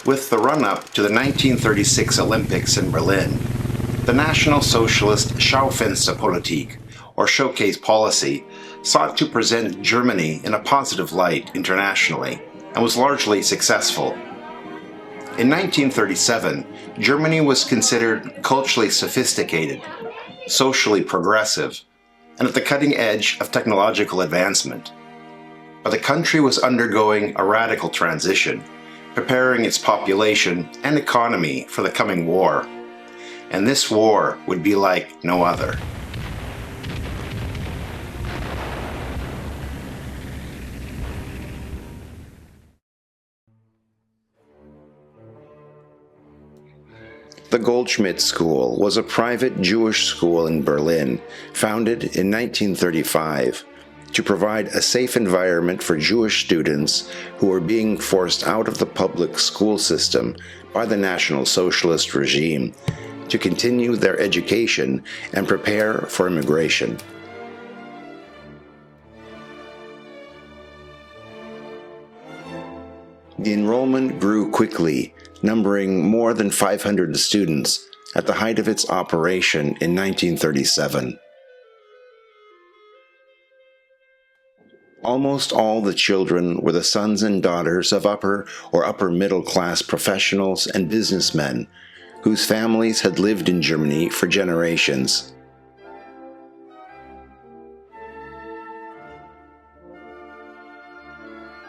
With the run-up to the 1936 Olympics in Berlin, the National Socialist Schaufensterpolitik, or showcase policy, sought to present Germany in a positive light internationally, and was largely successful. In 1937, Germany was considered culturally sophisticated, socially progressive, and at the cutting edge of technological advancement. But the country was undergoing a radical transition, preparing its population and economy for the coming war. And this war would be like no other. The Goldmid School was a private Jewish school in Berlin, founded in 1935, to provide a safe environment for Jewish students who were being forced out of the public school system by the National Socialist regime to continue their education and prepare for immigration. The enrollment grew quickly, numbering more than 500 students at the height of its operation in 1937. Almost all the children were the sons and daughters of upper or upper-middle-class professionals and businessmen whose families had lived in Germany for generations.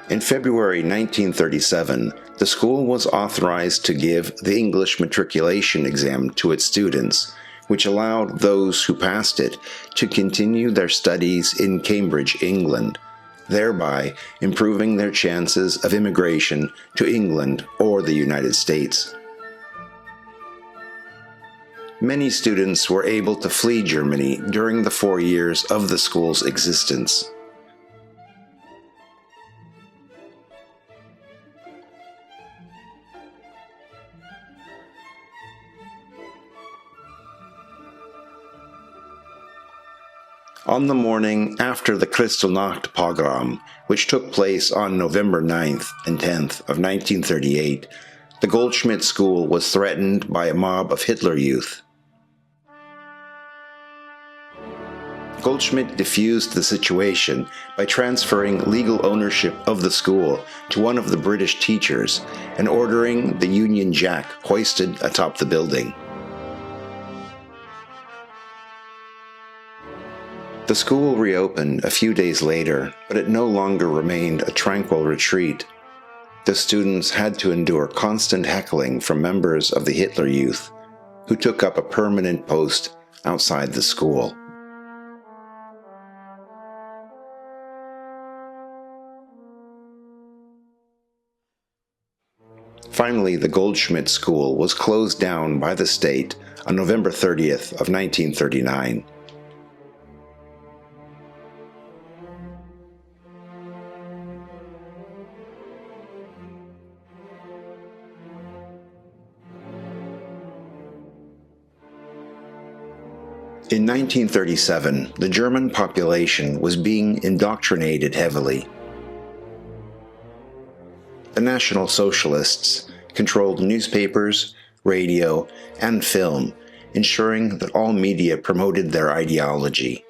In February 1937, the school was authorized to give the English matriculation exam to its students, which allowed those who passed it to continue their studies in Cambridge, England, thereby improving their chances of immigration to England or the United States. Many students were able to flee Germany during the 4 years of the school's existence. On the morning after the Kristallnacht pogrom, which took place on November 9th and 10th of 1938, the Goldmid School was threatened by a mob of Hitler Youth. Goldmid diffused the situation by transferring legal ownership of the school to one of the British teachers and ordering the Union Jack hoisted atop the building. The school reopened a few days later, but it no longer remained a tranquil retreat. The students had to endure constant heckling from members of the Hitler Youth, who took up a permanent post outside the school. Finally, the Goldmid School was closed down by the state on November 30th of 1939. In 1937, the German population was being indoctrinated heavily. The National Socialists controlled newspapers, radio, and film, ensuring that all media promoted their ideology.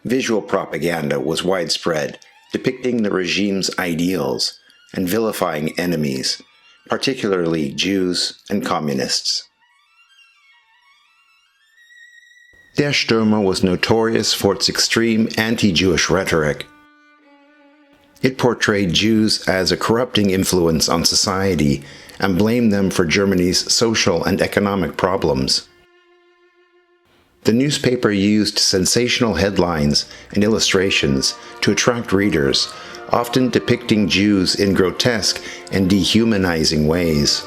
Visual propaganda was widespread, depicting the regime's ideals and vilifying enemies, particularly Jews and communists. Der Stürmer was notorious for its extreme anti-Jewish rhetoric. It portrayed Jews as a corrupting influence on society and blamed them for Germany's social and economic problems. The newspaper used sensational headlines and illustrations to attract readers, often depicting Jews in grotesque and dehumanizing ways.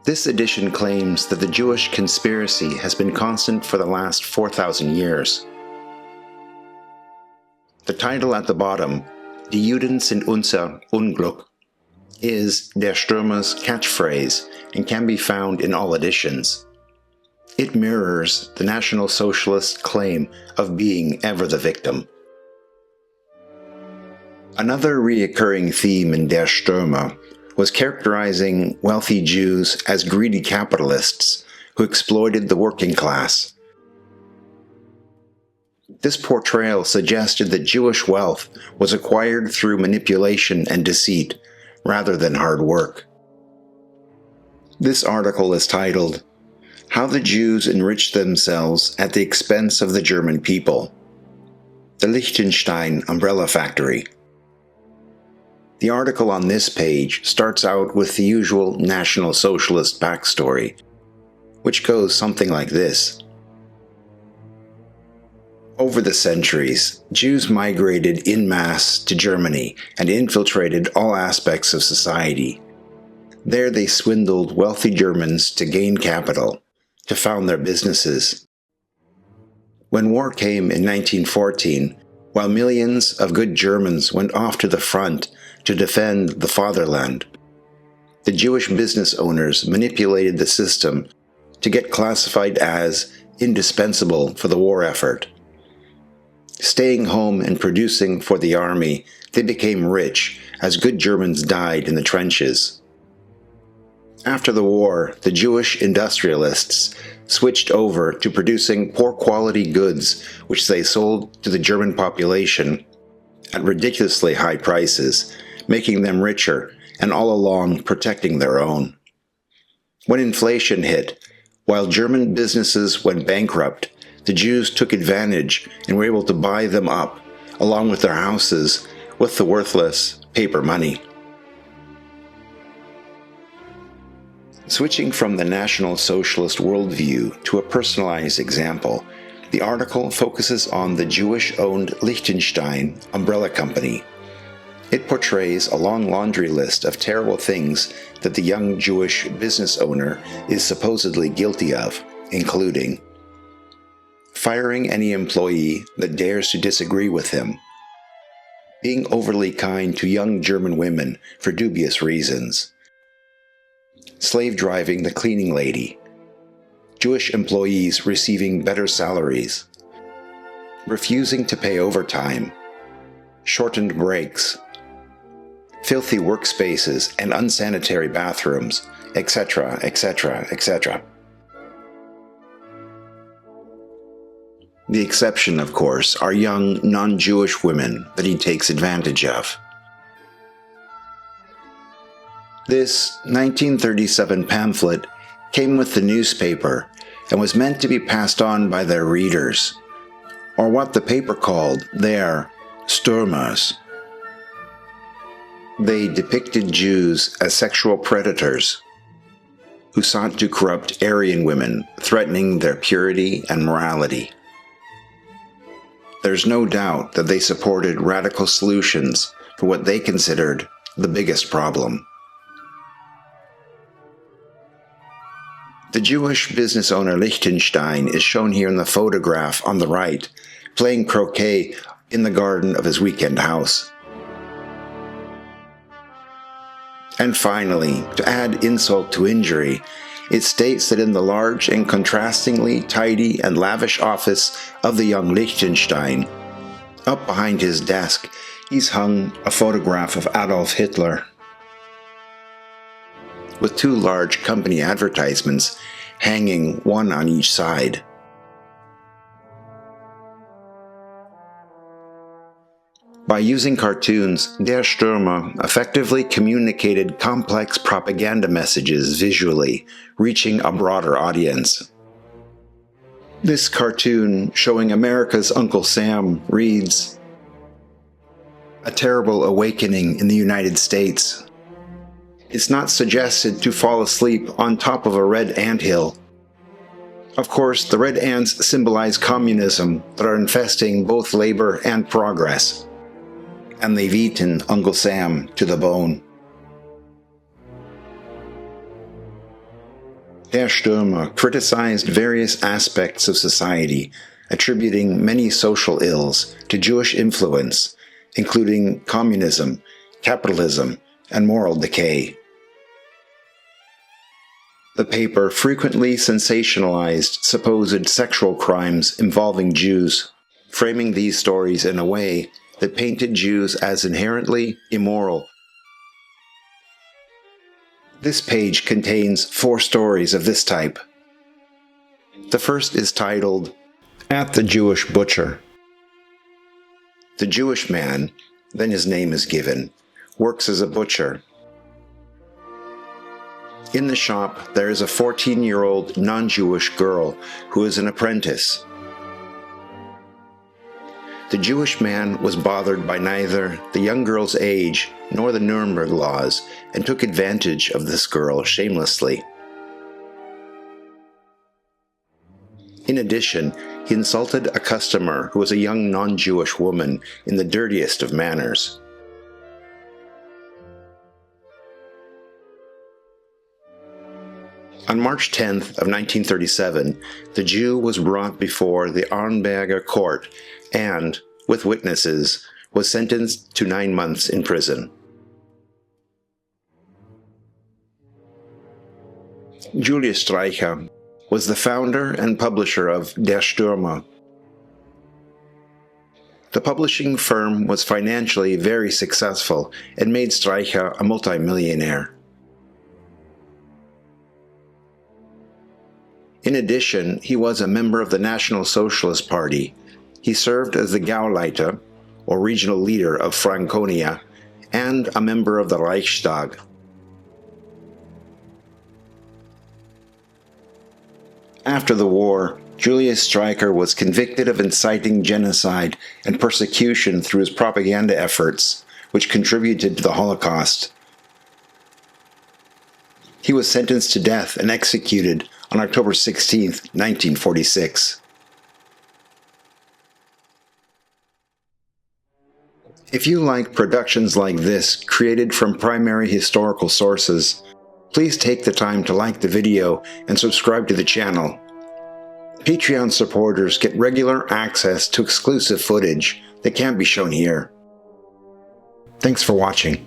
This edition claims that the Jewish conspiracy has been constant for the last 4,000 years. The title at the bottom, Die Juden sind unser Unglück, is Der Stürmer's catchphrase and can be found in all editions. It mirrors the National Socialist claim of being ever the victim. Another recurring theme in Der Stürmer was characterizing wealthy Jews as greedy capitalists who exploited the working class. This portrayal suggested that Jewish wealth was acquired through manipulation and deceit, rather than hard work. This article is titled, "How the Jews Enriched Themselves at the Expense of the German People." The Lichtenstein Umbrella Factory. The article on this page starts out with the usual National Socialist backstory, which goes something like this. Over the centuries, Jews migrated en masse to Germany and infiltrated all aspects of society. There they swindled wealthy Germans to gain capital, to found their businesses. When war came in 1914, while millions of good Germans went off to the front to defend the fatherland, the Jewish business owners manipulated the system to get classified as indispensable for the war effort. Staying home and producing for the army, they became rich as good Germans died in the trenches. After the war, the Jewish industrialists switched over to producing poor-quality goods which they sold to the German population at ridiculously high prices, making them richer and all along protecting their own. When inflation hit, while German businesses went bankrupt, the Jews took advantage and were able to buy them up, along with their houses, with the worthless paper money. Switching from the National Socialist worldview to a personalized example, the article focuses on the Jewish-owned Lichtenstein umbrella company. It portrays a long laundry list of terrible things that the young Jewish business owner is supposedly guilty of, including firing any employee that dares to disagree with him, being overly kind to young German women for dubious reasons, slave driving the cleaning lady, Jewish employees receiving better salaries, refusing to pay overtime, shortened breaks, filthy workspaces and unsanitary bathrooms, etc., etc., etc. The exception, of course, are young, non-Jewish women that he takes advantage of. This 1937 pamphlet came with the newspaper and was meant to be passed on by their readers, or what the paper called their Stürmers. They depicted Jews as sexual predators who sought to corrupt Aryan women, threatening their purity and morality. There's no doubt that they supported radical solutions for what they considered the biggest problem. The Jewish business owner Lichtenstein is shown here in the photograph on the right, playing croquet in the garden of his weekend house. And finally, to add insult to injury, it states that in the large and contrastingly tidy and lavish office of the young Lichtenstein, up behind his desk, he's hung a photograph of Adolf Hitler, with two large company advertisements hanging one on each side. By using cartoons, Der Stürmer effectively communicated complex propaganda messages visually, reaching a broader audience. This cartoon, showing America's Uncle Sam, reads, "A terrible awakening in the United States. It's not suggested to fall asleep on top of a red anthill. Of course, the red ants symbolize communism that are infesting both labor and progress. And they've eaten Uncle Sam to the bone." Der Stürmer criticized various aspects of society, attributing many social ills to Jewish influence, including communism, capitalism, and moral decay. The paper frequently sensationalized supposed sexual crimes involving Jews, framing these stories in a way that painted Jews as inherently immoral. This page contains 4 stories of this type. The first is titled, "At the Jewish Butcher." The Jewish man, then his name is given, works as a butcher. In the shop, there is a 14-year-old non-Jewish girl who is an apprentice. The Jewish man was bothered by neither the young girl's age nor the Nuremberg laws and took advantage of this girl shamelessly. In addition, he insulted a customer who was a young non-Jewish woman in the dirtiest of manners. On March 10th of 1937, the Jew was brought before the Nuremberg court and, with witnesses, was sentenced to 9 months in prison. Julius Streicher was the founder and publisher of Der Stürmer. The publishing firm was financially very successful and made Streicher a multimillionaire. In addition, he was a member of the National Socialist Party. He served as the Gauleiter, or regional leader of Franconia, and a member of the Reichstag. After the war, Julius Streicher was convicted of inciting genocide and persecution through his propaganda efforts, which contributed to the Holocaust. He was sentenced to death and executed on October 16, 1946. If you like productions like this created from primary historical sources, please take the time to like the video and subscribe to the channel. Patreon supporters get regular access to exclusive footage that can't be shown here. Thanks for watching.